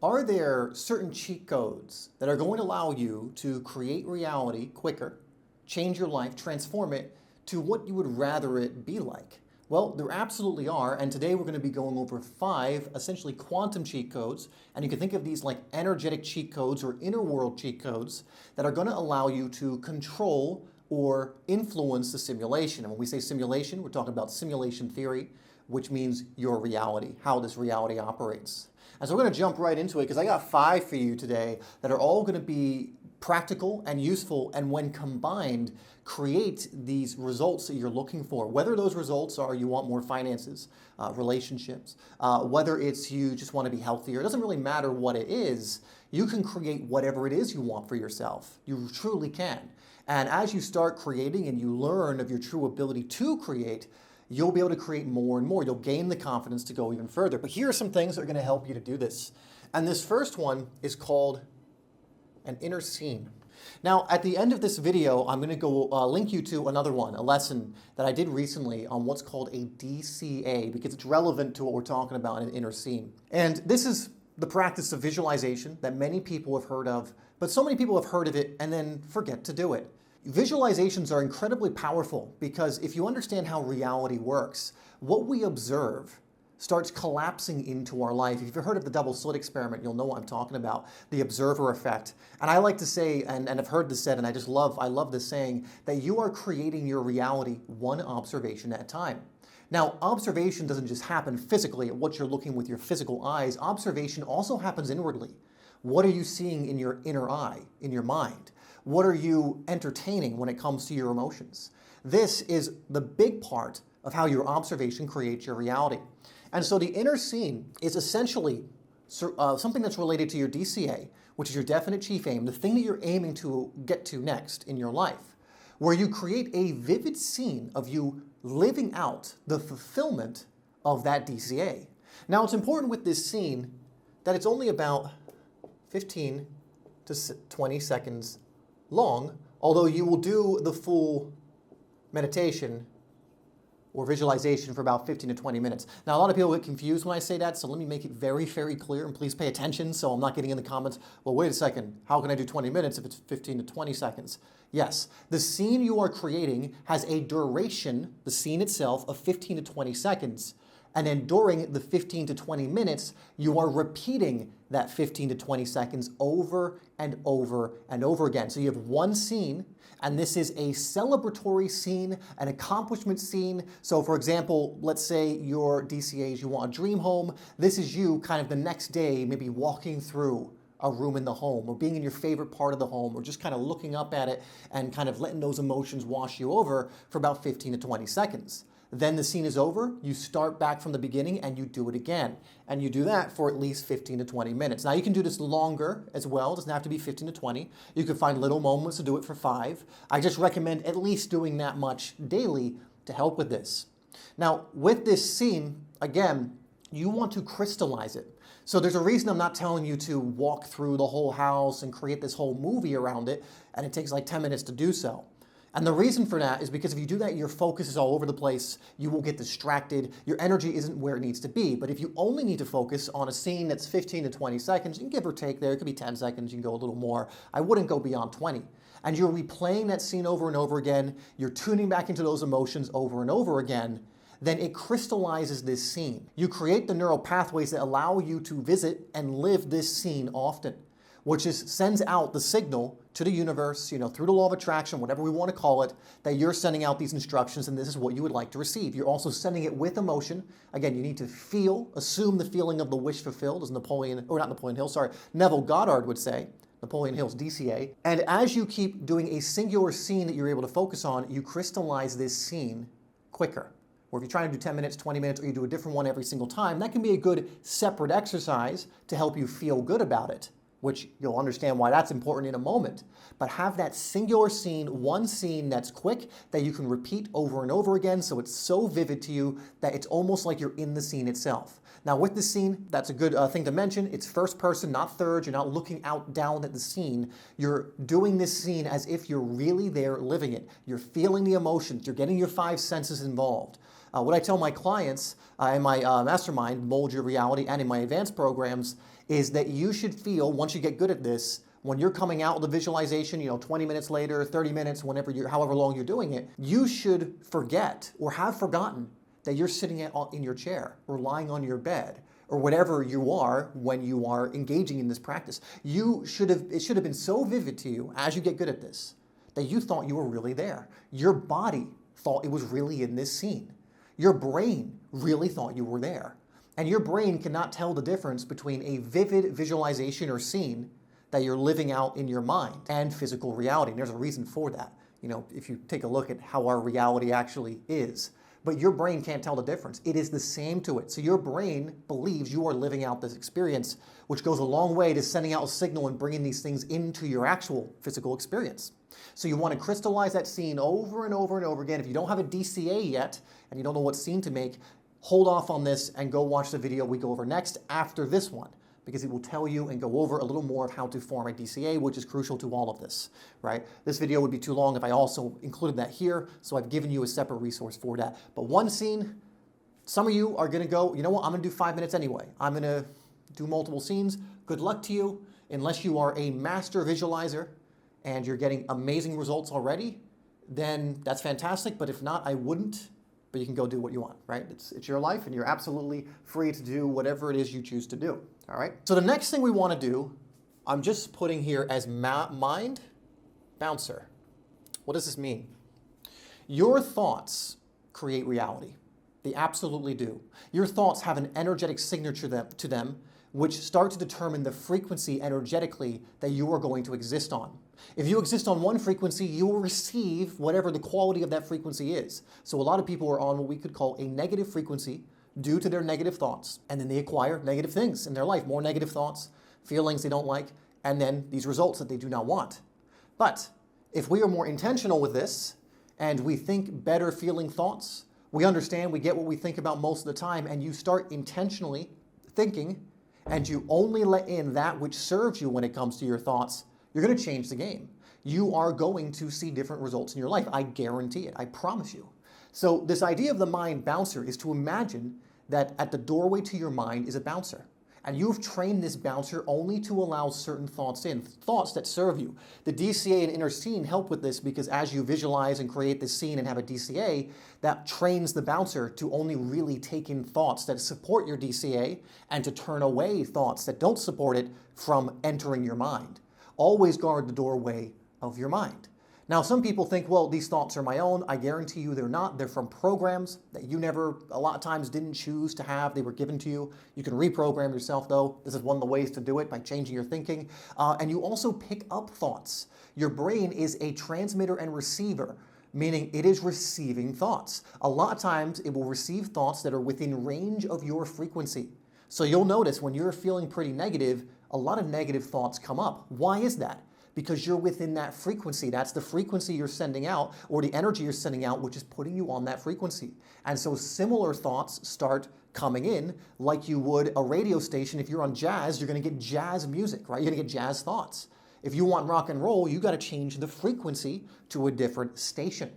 Are there certain cheat codes that are going to allow you to create reality quicker, change your life, transform it to what you would rather it be like? Well, there absolutely are, and today we're going to be going over 5 essentially quantum cheat codes, and you can think of these like energetic cheat codes or inner world cheat codes that are going to allow you to control or influence the simulation. And when we say simulation, we're talking about simulation theory, which means your reality, how this reality operates. And so we're going to jump right into it because I got 5 for you today that are all going to be practical and useful, and when combined, create these results that you're looking for. Whether those results are you want more finances, relationships, whether it's you just want to be healthier, it doesn't really matter what it is. You can create whatever it is you want for yourself. You truly can. And as you start creating and you learn of your true ability to create, you'll be able to create more and more. You'll gain the confidence to go even further. But here are some things that are going to help you to do this. And this first one is called an inner scene. Now, at the end of this video, I'm going to go link you to another one, a lesson that I did recently on what's called a DCA, because it's relevant to what we're talking about in an inner scene. And this is the practice of visualization that many people have heard of, but so many people have heard of it and then forget to do it. Visualizations are incredibly powerful because if you understand how reality works, what we observe starts collapsing into our life. If you've heard of the double slit experiment, you'll know what I'm talking about, the observer effect. And I like to say, and I've heard this said, and I love this saying, that you are creating your reality one observation at a time. Now, observation doesn't just happen physically at what you're looking with your physical eyes. Observation also happens inwardly. What are you seeing in your inner eye, in your mind? What are you entertaining when it comes to your emotions? This is the big part of how your observation creates your reality. And so the inner scene is essentially something that's related to your DCA, which is your definite chief aim, the thing that you're aiming to get to next in your life, where you create a vivid scene of you living out the fulfillment of that DCA. Now, it's important with this scene that it's only about 15 to 20 seconds long, although you will do the full meditation or visualization for about 15 to 20 minutes. Now, a lot of people get confused when I say that, so let me make it very, very clear, and please pay attention so I'm not getting in the comments, well, wait a second, how can I do 20 minutes if it's 15 to 20 seconds? Yes, the scene you are creating has a duration, the scene itself, of 15 to 20 seconds. And then during the 15 to 20 minutes, you are repeating that 15 to 20 seconds over and over and over again. So you have one scene, and this is a celebratory scene, an accomplishment scene. So for example, let's say your DCA is you want a dream home. This is you kind of the next day, maybe walking through a room in the home or being in your favorite part of the home or just kind of looking up at it and kind of letting those emotions wash you over for about 15 to 20 seconds. Then the scene is over, you start back from the beginning and you do it again. And you do that for at least 15 to 20 minutes. Now you can do this longer as well, it doesn't have to be 15 to 20. You can find little moments to do it for 5. I just recommend at least doing that much daily to help with this. Now with this scene, again, you want to crystallize it. So there's a reason I'm not telling you to walk through the whole house and create this whole movie around it, and it takes like 10 minutes to do so. And the reason for that is because if you do that, your focus is all over the place, you will get distracted, your energy isn't where it needs to be. But if you only need to focus on a scene that's 15 to 20 seconds, you can give or take there, it could be 10 seconds, you can go a little more. I wouldn't go beyond 20. And you're replaying that scene over and over again, you're tuning back into those emotions over and over again, then it crystallizes this scene. You create the neural pathways that allow you to visit and live this scene often, which sends out the signal to the universe, through the law of attraction, whatever we want to call it, that you're sending out these instructions and this is what you would like to receive. You're also sending it with emotion. Again, you need to assume the feeling of the wish fulfilled, as Neville Goddard would say, Napoleon Hill's DCA. And as you keep doing a singular scene that you're able to focus on, you crystallize this scene quicker. Or if you're trying to do 10 minutes, 20 minutes, or you do a different one every single time, that can be a good separate exercise to help you feel good about it, which you'll understand why that's important in a moment. But have that singular scene, one scene that's quick, that you can repeat over and over again, so it's so vivid to you that it's almost like you're in the scene itself. Now with the scene, that's a good thing to mention, it's first person, not third, you're not looking out down at the scene, you're doing this scene as if you're really there living it. You're feeling the emotions, you're getting your 5 senses involved. What I tell my clients in my mastermind, Mold Your Reality, and in my advanced programs, is that you should feel, once you get good at this, when you're coming out with the visualization, 20 minutes later, 30 minutes, however long you're doing it, you should forget or have forgotten that you're sitting in your chair or lying on your bed or whatever you are when you are engaging in this practice. It should have been so vivid to you as you get good at this that you thought you were really there. Your body thought it was really in this scene. Your brain really thought you were there. And your brain cannot tell the difference between a vivid visualization or scene that you're living out in your mind and physical reality. And there's a reason for that. If you take a look at how our reality actually is. But your brain can't tell the difference. It is the same to it. So your brain believes you are living out this experience, which goes a long way to sending out a signal and bringing these things into your actual physical experience. So you want to crystallize that scene over and over and over again. If you don't have a DCA yet, and you don't know what scene to make, hold off on this and go watch the video we go over next after this one, because it will tell you and go over a little more of how to form a DCA, which is crucial to all of this, right? This video would be too long if I also included that here, so I've given you a separate resource for that. But one scene, some of you are gonna go, you know what, I'm gonna do 5 minutes anyway. I'm gonna do multiple scenes. Good luck to you. Unless you are a master visualizer and you're getting amazing results already, then that's fantastic. But if not, I wouldn't. But you can go do what you want, right? It's your life, and you're absolutely free to do whatever it is you choose to do, all right? So the next thing we want to do, I'm just putting here as mind bouncer. What does this mean? Your thoughts create reality. They absolutely do. Your thoughts have an energetic signature to them, which start to determine the frequency energetically that you are going to exist on. If you exist on one frequency, you will receive whatever the quality of that frequency is. So a lot of people are on what we could call a negative frequency due to their negative thoughts, and then they acquire negative things in their life, more negative thoughts, feelings they don't like, and then these results that they do not want. But if we are more intentional with this, and we think better feeling thoughts, we understand, we get what we think about most of the time, and you start intentionally thinking, and you only let in that which serves you when it comes to your thoughts, you're going to change the game. You are going to see different results in your life. I guarantee it. I promise you. So this idea of the mind bouncer is to imagine that at the doorway to your mind is a bouncer. And you've trained this bouncer only to allow certain thoughts in, thoughts that serve you. The DCA and inner scene help with this because as you visualize and create this scene and have a DCA, that trains the bouncer to only really take in thoughts that support your DCA and to turn away thoughts that don't support it from entering your mind. Always guard the doorway of your mind. Now, some people think, well, these thoughts are my own. I guarantee you they're not. They're from programs that you never, a lot of times, didn't choose to have. They were given to you. You can reprogram yourself, though. This is one of the ways to do it, by changing your thinking. And you also pick up thoughts. Your brain is a transmitter and receiver, meaning it is receiving thoughts. A lot of times, it will receive thoughts that are within range of your frequency. So you'll notice when you're feeling pretty negative, a lot of negative thoughts come up. Why is that? Because you're within that frequency. That's the frequency you're sending out, or the energy you're sending out, which is putting you on that frequency. And so similar thoughts start coming in like you would a radio station. If you're on jazz, you're going to get jazz music, right? You're going to get jazz thoughts. If you want rock and roll, you got to change the frequency to a different station.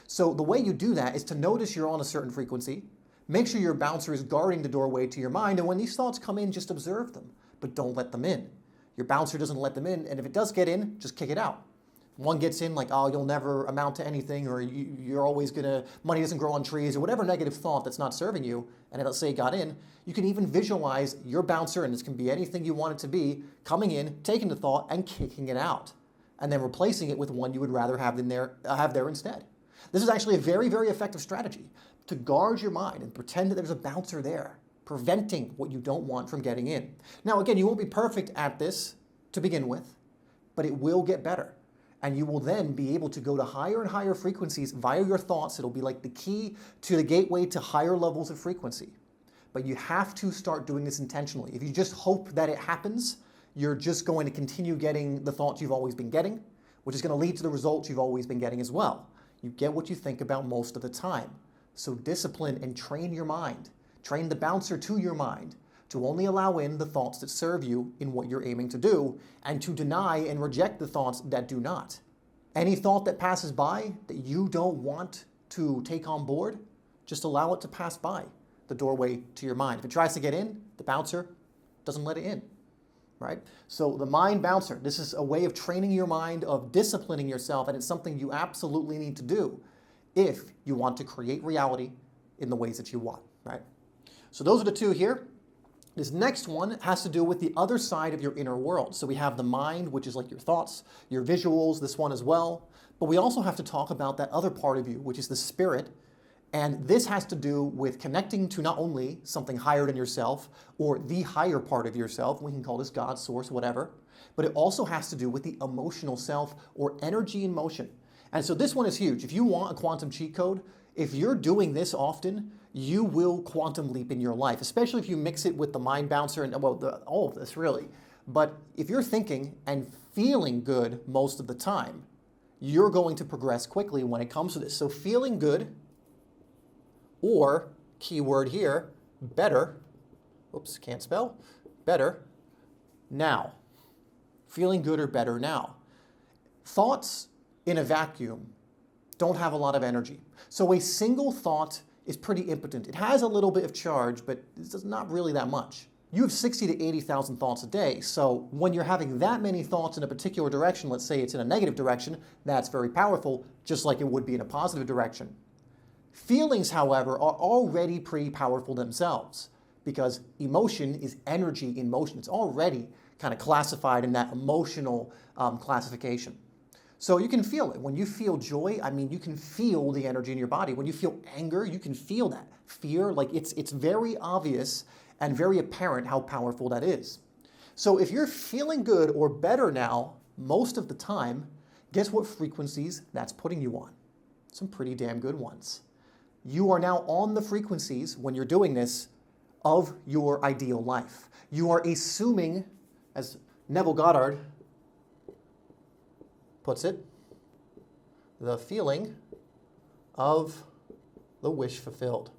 So the way you do that is to notice you're on a certain frequency. Make sure your bouncer is guarding the doorway to your mind. And when these thoughts come in, just observe them, but don't let them in. Your bouncer doesn't let them in, and if it does get in, just kick it out. One gets in like, oh, you'll never amount to anything, or you're always gonna, money doesn't grow on trees, or whatever negative thought that's not serving you, and let's say it got in, you can even visualize your bouncer, and this can be anything you want it to be, coming in, taking the thought, and kicking it out, and then replacing it with one you would rather have there instead. This is actually a very, very effective strategy to guard your mind and pretend that there's a bouncer there, preventing what you don't want from getting in. Now, again, you won't be perfect at this to begin with, but it will get better. And you will then be able to go to higher and higher frequencies via your thoughts. It'll be like the key to the gateway to higher levels of frequency. But you have to start doing this intentionally. If you just hope that it happens, you're just going to continue getting the thoughts you've always been getting, which is going to lead to the results you've always been getting as well. You get what you think about most of the time. So discipline and train your mind. Train the bouncer to your mind to only allow in the thoughts that serve you in what you're aiming to do, and to deny and reject the thoughts that do not. Any thought that passes by that you don't want to take on board, just allow it to pass by the doorway to your mind. If it tries to get in, the bouncer doesn't let it in. right? So the mind bouncer, this is a way of training your mind, of disciplining yourself, and it's something you absolutely need to do if you want to create reality in the ways that you want, right? So those are the two here. This next one has to do with the other side of your inner world. So we have the mind, which is like your thoughts, your visuals, this one as well. But we also have to talk about that other part of you, which is the spirit. And this has to do with connecting to not only something higher than yourself or the higher part of yourself, we can call this God, source, whatever, but it also has to do with the emotional self or energy in motion. And so this one is huge. If you want a quantum cheat code, if you're doing this often, you will quantum leap in your life, especially if you mix it with the mind bouncer and all of this really. But if you're thinking and feeling good most of the time, you're going to progress quickly when it comes to this. So feeling good, or keyword here, better, oops, can't spell, better now. Feeling good or better now. Thoughts in a vacuum don't have a lot of energy. So a single thought is pretty impotent. It has a little bit of charge, but it's not really that much. You have 60 to 80,000 thoughts a day. So when you're having that many thoughts in a particular direction, let's say it's in a negative direction, that's very powerful, just like it would be in a positive direction. Feelings, however, are already pretty powerful themselves because emotion is energy in motion. It's already kind of classified in that emotional classification. So you can feel it. When you feel joy, I mean, you can feel the energy in your body. When you feel anger, you can feel that. Fear, like it's very obvious and very apparent how powerful that is. So if you're feeling good or better now, most of the time, guess what frequencies that's putting you on? Some pretty damn good ones. You are now on the frequencies, when you're doing this, of your ideal life. You are assuming, as Neville Goddard puts it, the feeling of the wish fulfilled.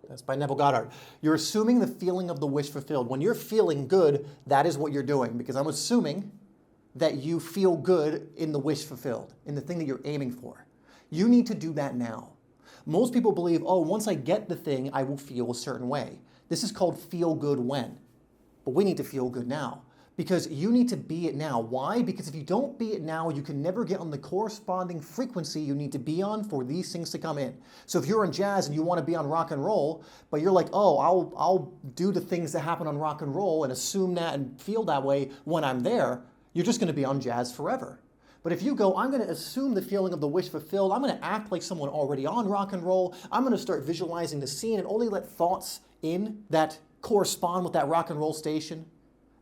That's by Neville Goddard. You're assuming the feeling of the wish fulfilled. When you're feeling good, that is what you're doing, because I'm assuming that you feel good in the wish fulfilled, in the thing that you're aiming for. You need to do that now. Most people believe, oh, once I get the thing, I will feel a certain way. This is called feel good when. But we need to feel good now. Because you need to be it now. Why? Because if you don't be it now, you can never get on the corresponding frequency you need to be on for these things to come in. So if you're in jazz and you want to be on rock and roll, but you're like, oh, I'll do the things that happen on rock and roll and assume that and feel that way when I'm there, you're just going to be on jazz forever. But if you go, I'm going to assume the feeling of the wish fulfilled, I'm going to act like someone already on rock and roll, I'm going to start visualizing the scene and only let thoughts in that correspond with that rock and roll station,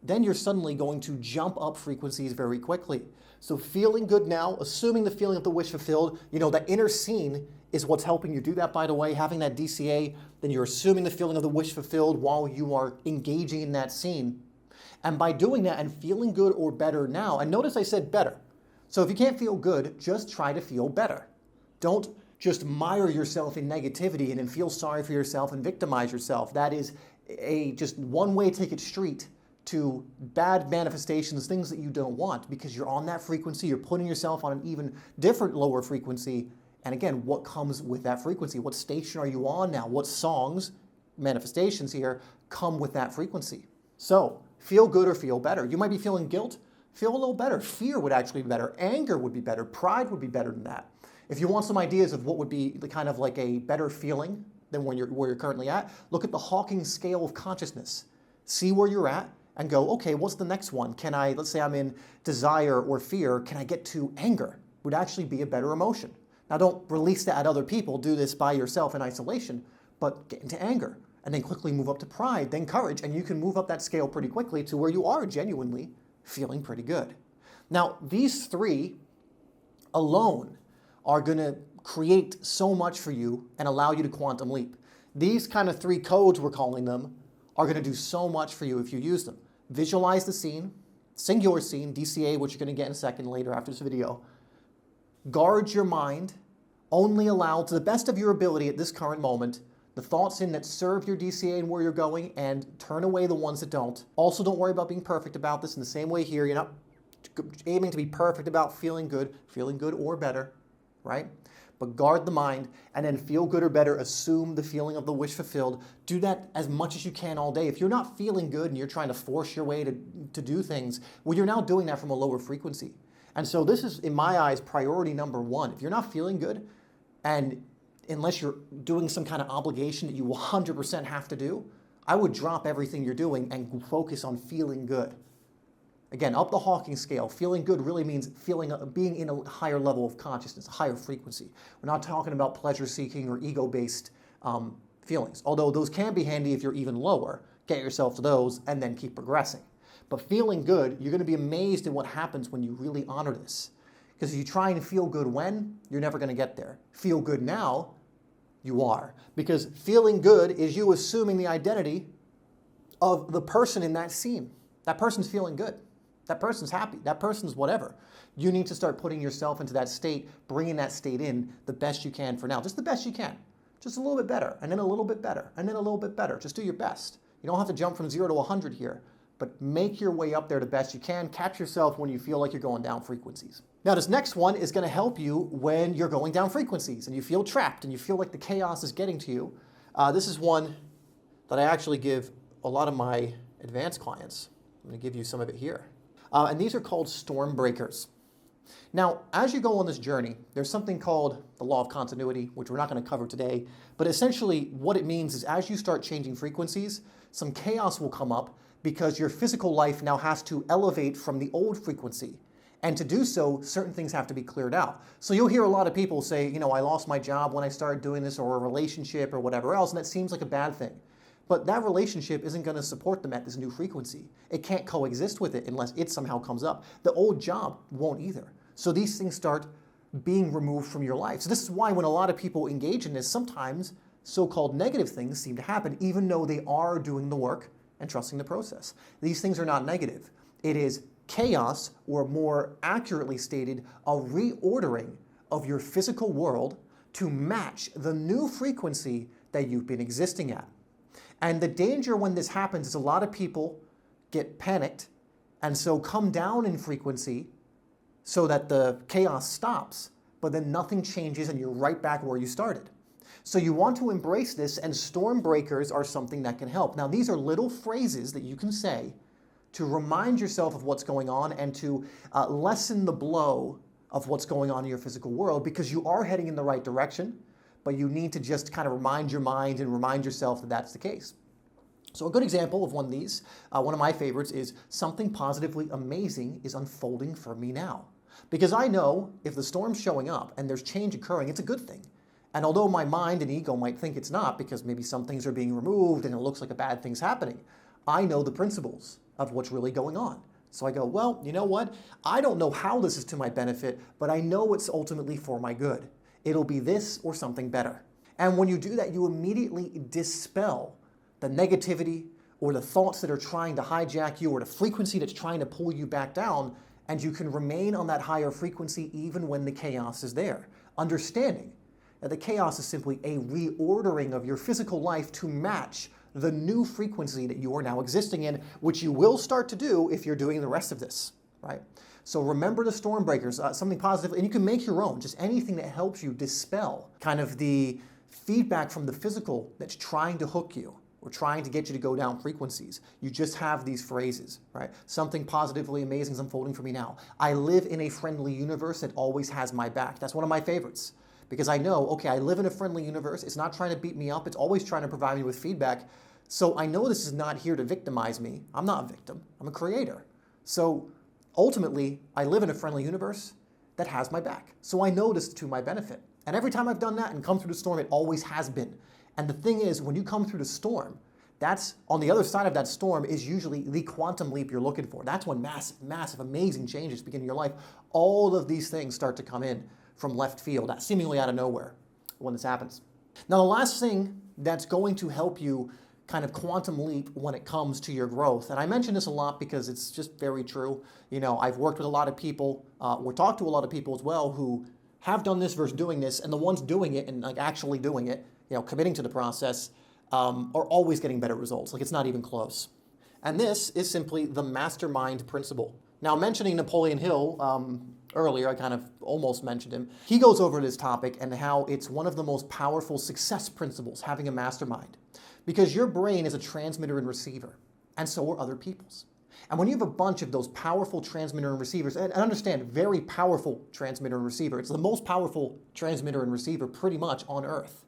then you're suddenly going to jump up frequencies very quickly. So feeling good now, assuming the feeling of the wish fulfilled, that inner scene is what's helping you do that, by the way, having that DCA, then you're assuming the feeling of the wish fulfilled while you are engaging in that scene. And by doing that and feeling good or better now, and notice I said better. So if you can't feel good, just try to feel better. Don't just mire yourself in negativity and then feel sorry for yourself and victimize yourself. That is a just one-way ticket street to bad manifestations, things that you don't want, because you're on that frequency, you're putting yourself on an even different lower frequency. And again, what comes with that frequency? What station are you on now? What songs, manifestations here, come with that frequency? So feel good or feel better. You might be feeling guilt, feel a little better. Fear would actually be better. Anger would be better. Pride would be better than that. If you want some ideas of what would be the kind of like a better feeling than where you're currently at, look at the Hawking scale of consciousness. See where you're at and go, okay, what's the next one? Can I, let's say I'm in desire or fear, can I get to anger? Would actually be a better emotion. Now don't release that at other people, do this by yourself in isolation, but get into anger and then quickly move up to pride, then courage, and you can move up that scale pretty quickly to where you are genuinely feeling pretty good. Now, these three alone are gonna create so much for you and allow you to quantum leap. These kind of three codes, we're calling them, are gonna do so much for you if you use them. Visualize the scene, sing your scene, DCA, which you're gonna get in a second later after this video. Guard your mind, only allow to the best of your ability at this current moment the thoughts in that serve your DCA and where you're going, and turn away the ones that don't. Also, don't worry about being perfect about this in the same way here. You're not aiming to be perfect about feeling good or better, right? but guard the mind and then feel good or better. Assume the feeling of the wish fulfilled. Do that as much as you can all day. If you're not feeling good and you're trying to force your way to do things, well, you're now doing that from a lower frequency. And so this is, in my eyes, priority number one. If you're not feeling good, and unless you're doing some kind of obligation that you 100% have to do, I would drop everything you're doing and focus on feeling good. Again, up the Hawking scale, feeling good really means being in a higher level of consciousness, a higher frequency. We're not talking about pleasure-seeking or ego-based feelings, although those can be handy if you're even lower. Get yourself to those and then keep progressing. But feeling good, you're going to be amazed at what happens when you really honor this. Because if you try and feel good when, you're never going to get there. Feel good now, you are. Because feeling good is you assuming the identity of the person in that scene. That person's feeling good. That person's happy. That person's whatever. You need to start putting yourself into that state, bringing that state in the best you can for now. Just the best you can. Just a little bit better, and then a little bit better, and then a little bit better. Just do your best. You don't have to jump from 0 to 100 here, but make your way up there the best you can. Catch yourself when you feel like you're going down frequencies. Now, this next one is going to help you when you're going down frequencies and you feel trapped and you feel like the chaos is getting to you. This is one that I actually give a lot of my advanced clients. I'm going to give you some of it here. And these are called storm breakers. Now, as you go on this journey, there's something called the law of continuity, which we're not going to cover today. But essentially, what it means is as you start changing frequencies, some chaos will come up because your physical life now has to elevate from the old frequency. And to do so, certain things have to be cleared out. So you'll hear a lot of people say, you know, I lost my job when I started doing this, or a relationship or whatever else, and that seems like a bad thing. But that relationship isn't going to support them at this new frequency. It can't coexist with it unless it somehow comes up. The old job won't either. So these things start being removed from your life. So this is why when a lot of people engage in this, sometimes so-called negative things seem to happen, even though they are doing the work and trusting the process. These things are not negative. It is chaos, or more accurately stated, a reordering of your physical world to match the new frequency that you've been existing at. And the danger when this happens is a lot of people get panicked and so come down in frequency so that the chaos stops, but then nothing changes and you're right back where you started. So you want to embrace this, and storm breakers are something that can help. Now, these are little phrases that you can say to remind yourself of what's going on and to lessen the blow of what's going on in your physical world, because you are heading in the right direction, but you need to just kind of remind your mind and remind yourself that that's the case. So a good example of one of these, one of my favorites, is something positively amazing is unfolding for me now. Because I know if the storm's showing up and there's change occurring, it's a good thing. And although my mind and ego might think it's not, because maybe some things are being removed and it looks like a bad thing's happening, I know the principles of what's really going on. So I go, well, you know what? I don't know how this is to my benefit, but I know it's ultimately for my good. It'll be this or something better. And when you do that, you immediately dispel the negativity or the thoughts that are trying to hijack you, or the frequency that's trying to pull you back down, and you can remain on that higher frequency even when the chaos is there. Understanding that the chaos is simply a reordering of your physical life to match the new frequency that you are now existing in, which you will start to do if you're doing the rest of this, right? So remember the storm breakers, something positive, and you can make your own, just anything that helps you dispel kind of the feedback from the physical that's trying to hook you or trying to get you to go down frequencies. You just have these phrases, right? Something positively amazing is unfolding for me now. I live in a friendly universe that always has my back. That's one of my favorites, because I know, okay, I live in a friendly universe. It's not trying to beat me up. It's always trying to provide me with feedback. So I know this is not here to victimize me. I'm not a victim. I'm a creator. So ultimately, I live in a friendly universe that has my back. So I know this is to my benefit. And every time I've done that and come through the storm, it always has been. And the thing is, when you come through the storm, that's on the other side of that storm is usually the quantum leap you're looking for. That's when massive, massive, amazing changes begin in your life. All of these things start to come in from left field, seemingly out of nowhere when this happens. Now, the last thing that's going to help you kind of quantum leap when it comes to your growth, and I mention this a lot because it's just very true. You know, I've worked with a lot of people, or talked to a lot of people as well, who have done this versus doing this, and the ones doing it and like actually doing it, you know, committing to the process, are always getting better results. Like, it's not even close. And this is simply the mastermind principle. Now, mentioning Napoleon Hill earlier, I kind of almost mentioned him. He goes over this topic and how it's one of the most powerful success principles, having a mastermind. Because your brain is a transmitter and receiver, and so are other people's. And when you have a bunch of those powerful transmitter and receivers, and understand, very powerful transmitter and receiver, it's the most powerful transmitter and receiver pretty much on Earth.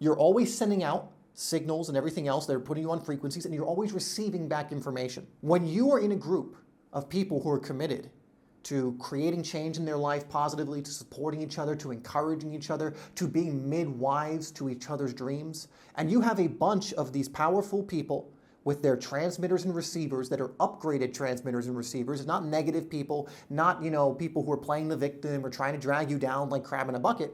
You're always sending out signals and everything else. They're putting you on frequencies, and you're always receiving back information. When you are in a group of people who are committed to creating change in their life positively, to supporting each other, to encouraging each other, to being midwives to each other's dreams, and you have a bunch of these powerful people with their transmitters and receivers that are upgraded transmitters and receivers, not negative people, not, people who are playing the victim or trying to drag you down like crab in a bucket,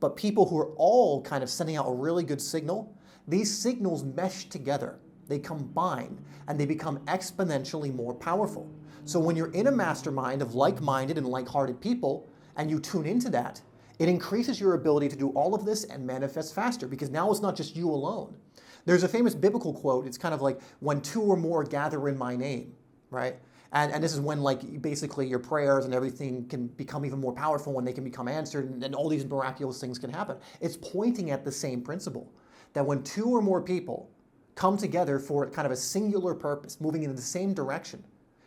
but people who are all kind of sending out a really good signal. These signals mesh together, they combine, and they become exponentially more powerful. So when you're in a mastermind of like-minded and like-hearted people, and you tune into that, it increases your ability to do all of this and manifest faster, because now it's not just you alone. There's a famous biblical quote. It's kind of like, when two or more gather in my name, right? And this is when, like, basically your prayers and everything can become even more powerful, when they can become answered, and all these miraculous things can happen. It's pointing at the same principle, that when two or more people come together for kind of a singular purpose, moving in the same direction,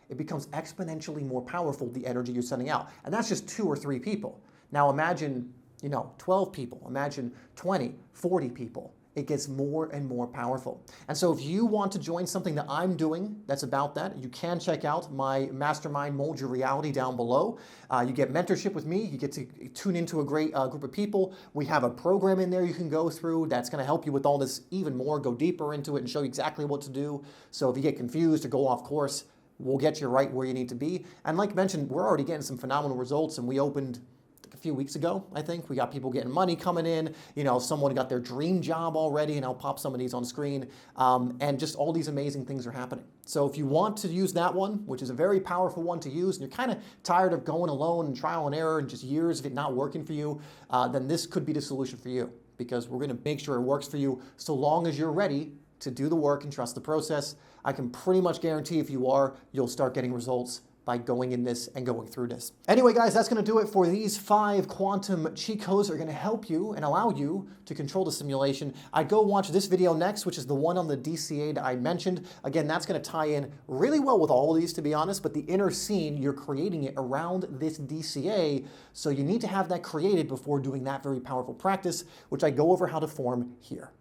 it becomes exponentially more powerful, the energy you're sending out. And that's just 2 or 3 people. Now imagine, 12 people, imagine 20, 40 people. It gets more and more powerful. And so if you want to join something that I'm doing that's about that, you can check out my Mastermind Mold Your Reality down below. You get mentorship with me. You get to tune into a great group of people. We have a program in there you can go through that's going to help you with all this even more, go deeper into it and show you exactly what to do. So if you get confused or go off course, we'll get you right where you need to be. And like mentioned, we're already getting some phenomenal results, and we opened a few weeks ago, I think. We got people getting money coming in, someone got their dream job already, and I'll pop some of these on screen, and just all these amazing things are happening. So if you want to use that one, which is a very powerful one to use, and you're kind of tired of going alone and trial and error and just years of it not working for you, then this could be the solution for you, because we're going to make sure it works for you so long as you're ready to do the work and trust the process. I can pretty much guarantee if you are, you'll start getting results by going in this and going through this. Anyway, guys, that's going to do it for these 5 quantum cheat codes that are going to help you and allow you to control the simulation. I'd go watch this video next, which is the one on the DCA that I mentioned. Again, that's going to tie in really well with all of these, to be honest, but the inner scene, you're creating it around this DCA, so you need to have that created before doing that very powerful practice, which I go over how to form here.